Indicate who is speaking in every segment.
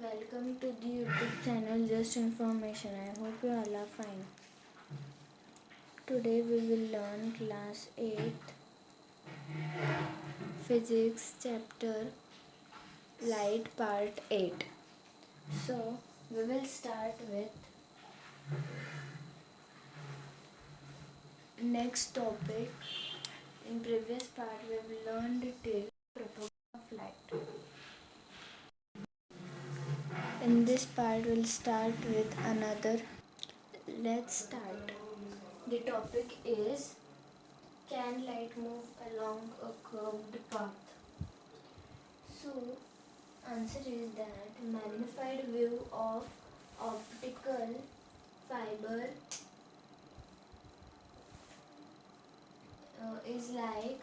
Speaker 1: Welcome to the YouTube channel Just Information. I hope you all are fine. Today we will learn class 8 physics chapter light part 8. So we will start with next topic. In previous part we have learned till propagation of light. In this part we'll start with another. Let's start. The topic is, can light move along a curved path? So, answer is that magnified view of optical fiber is like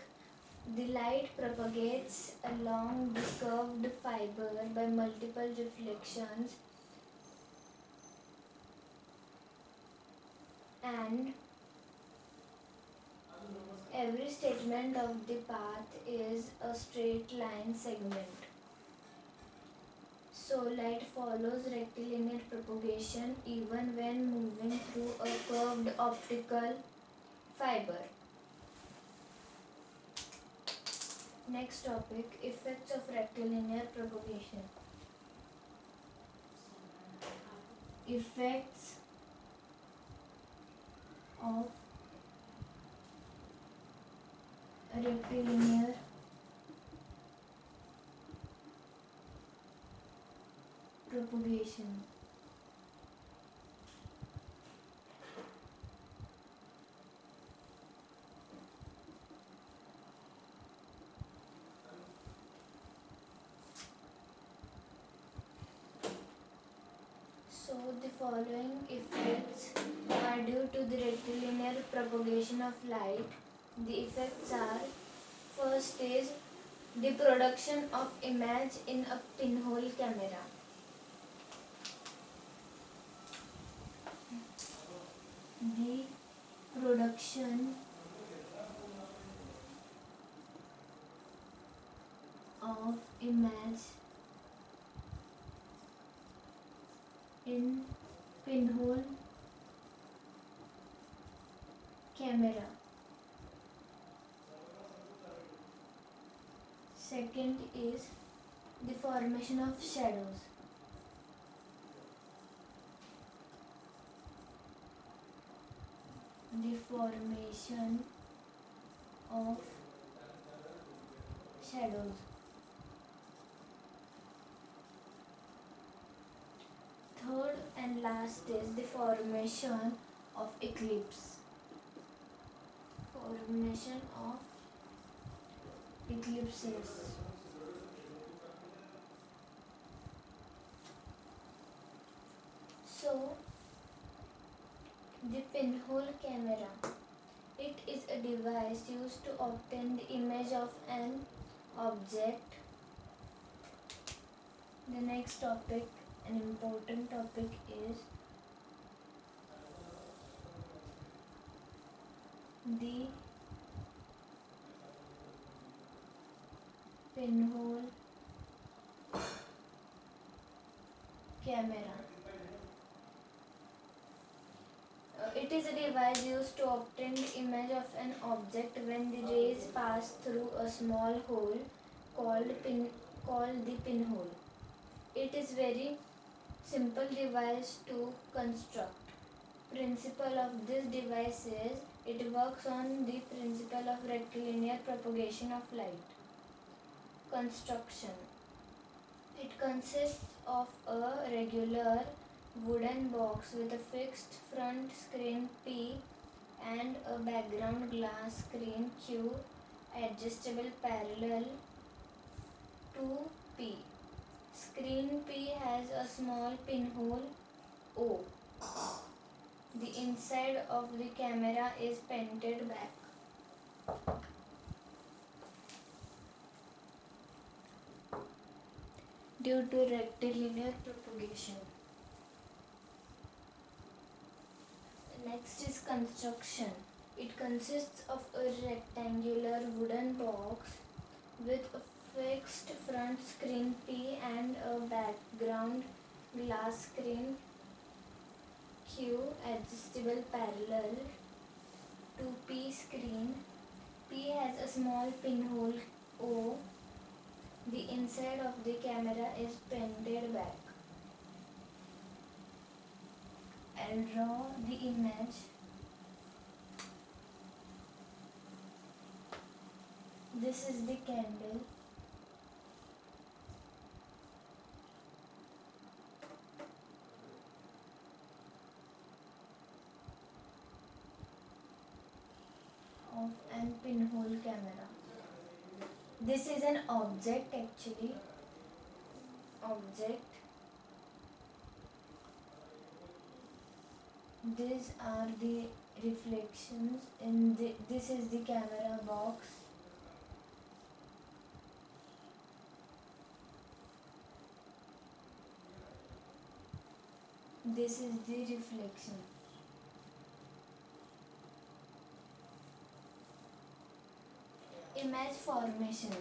Speaker 1: the light propagates along the curved fiber by multiple reflections, and every statement of the path is a straight line segment. So light follows rectilinear propagation even when moving through a curved optical fiber. Next topic, effects of rectilinear propagation. Effects of rectilinear propagation. So the following effects are due to the rectilinear propagation of light. The effects are, first is the production of image in a pinhole camera. The production of image in pinhole camera. Second is the formation of shadows. The formation of shadows. Third and last is the formation of eclipse. Formation of eclipses. So, the pinhole camera. It is a device used to obtain the image of an object. The next topic, an important topic, is the pinhole camera. It is a device used to obtain the image of an object when the rays pass through a small hole called the pinhole. It is very simple device to construct. Principle of this device is, it works on the principle of rectilinear propagation of light. Construction. It consists of a regular wooden box with a fixed front screen P and a background glass screen Q adjustable parallel to P. Screen P has a small pinhole O. The inside of the camera is painted black. Due to rectilinear propagation. Next is construction. It consists of a rectangular wooden box with a fixed front screen P and a background glass screen Q, adjustable parallel to P screen. P has a small pinhole O. The inside of the camera is painted back. I'll draw the image. This is the candle. Of an pinhole camera. This is an object actually. Object. These are the reflections in the. This is the camera box. This is the reflection. Image formation.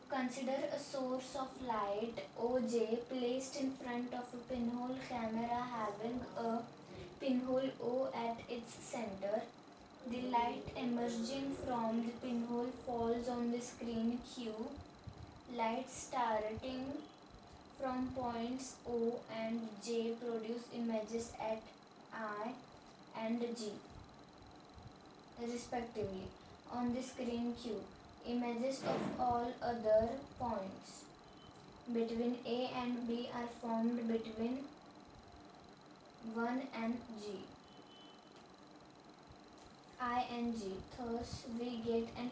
Speaker 1: Consider a source of light OJ placed in front of a pinhole camera having a pinhole O at its center. The light emerging from the pinhole falls on the screen Q. Light starting from points O and J produce images at I and G respectively on the screen Q. Images of all other points between A and B are formed between 1 and G. I and G. Thus, we get an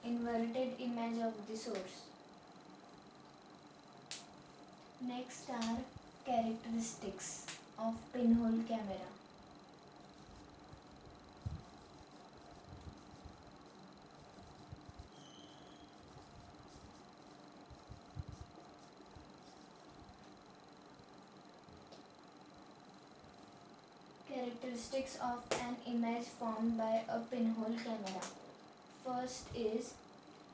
Speaker 1: inverted image of the source. Next are characteristics of pinhole camera. Characteristics of an image formed by a pinhole camera. First is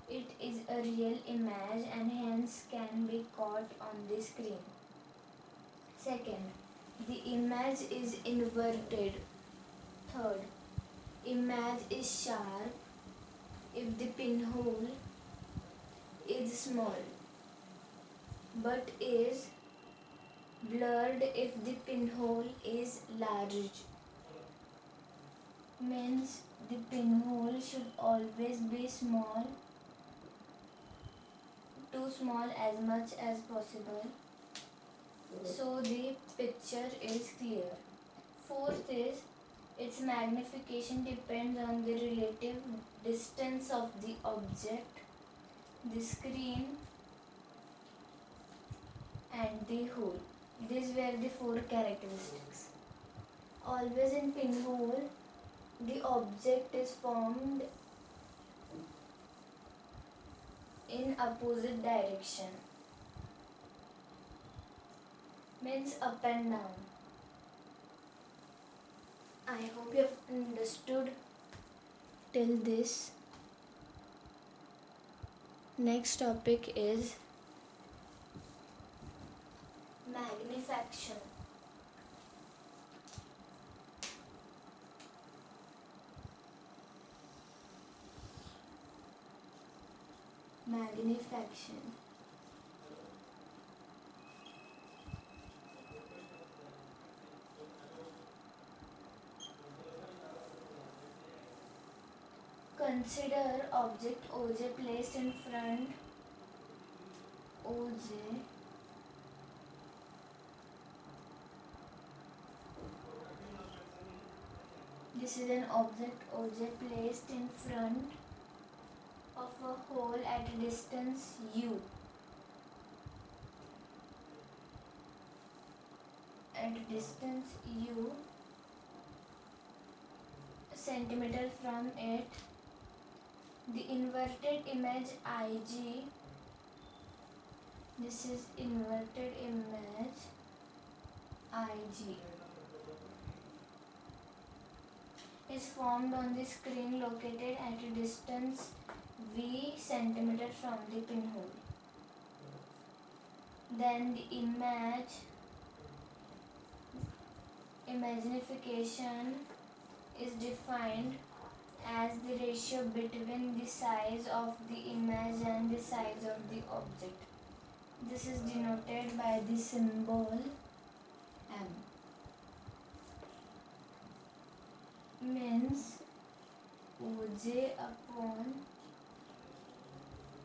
Speaker 1: it is a real image and hence can be caught on the screen. Second, the image is inverted. Third, image is sharp if the pinhole is small but is blurred if the pinhole is large. Means the pinhole should always be small, too small as much as possible, so the picture is clear. Fourth is its magnification depends on the relative distance of the object, the screen and the hole. These were the four characteristics. Always in pinhole, the object is formed in opposite direction. Means up and down. I hope you have understood till this. Next topic is magnification. Magnification. Consider object OJ placed in front OJ This is an object OJ placed in front of a hole at a distance U. At a distance U centimeter from it. The inverted image IG. This is inverted image IG. Is formed on the screen located at a distance V centimeter from the pinhole. Then the imaginification is defined as the ratio between the size of the image and the size of the object. This is denoted by the symbol M. Means OJ upon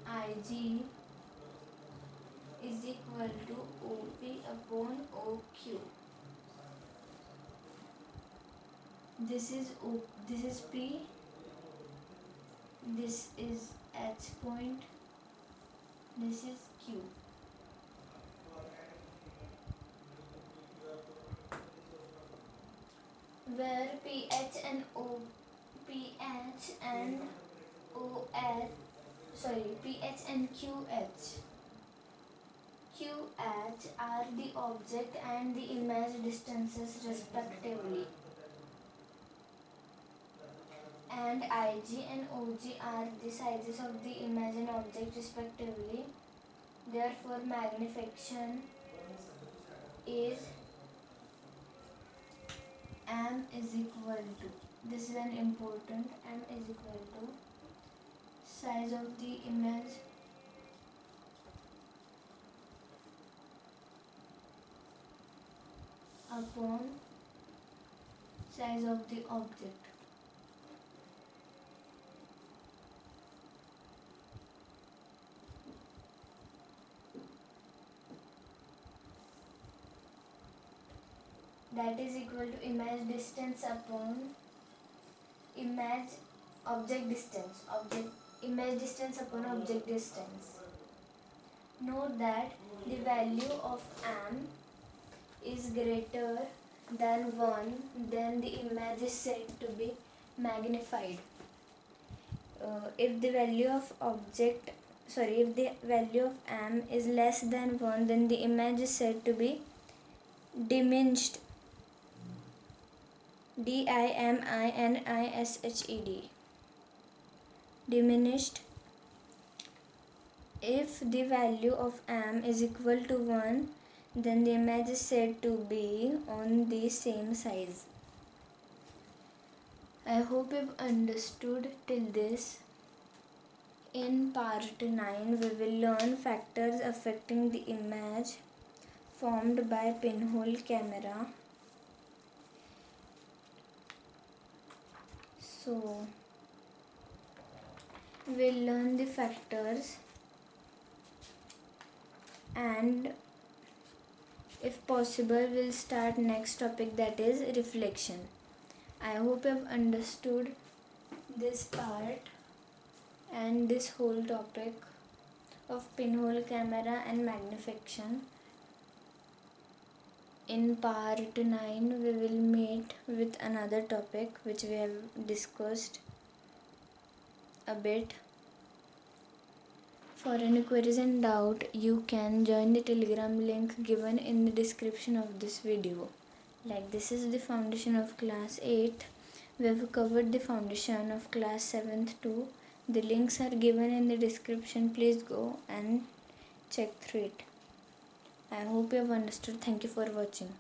Speaker 1: IG is equal to OP upon OQ. This is P, this is H point, this is Q. Where PH and OH and QH are the object and the image distances respectively, and IG and OG are the sizes of the image and object respectively. Therefore, magnification is M is equal to, this is an important, M is equal to size of the image upon size of the object. That is equal to image distance upon image object distance, image distance upon object distance. Note that the value of M is greater than 1, then the image is said to be magnified. If the value of M is less than 1, then the image is said to be diminished. DIMINISHED. Diminished. If the value of M is equal to 1, then the image is said to be on the same size. I hope you've understood till this. In part 9, we will learn factors affecting the image formed by pinhole camera. So, we'll learn the factors, and if possible we'll start next topic, that is reflection. I hope you have understood this part and this whole topic of pinhole camera and magnification. In part 9 we will meet with another topic which we have discussed a bit. For any queries and doubt, you can join the Telegram link given in the description of this video. Like, this is the foundation of class 8th. We have covered the foundation of class 7th too. The links are given in the description. Please go and check through it. I hope you have understood. Thank you for watching.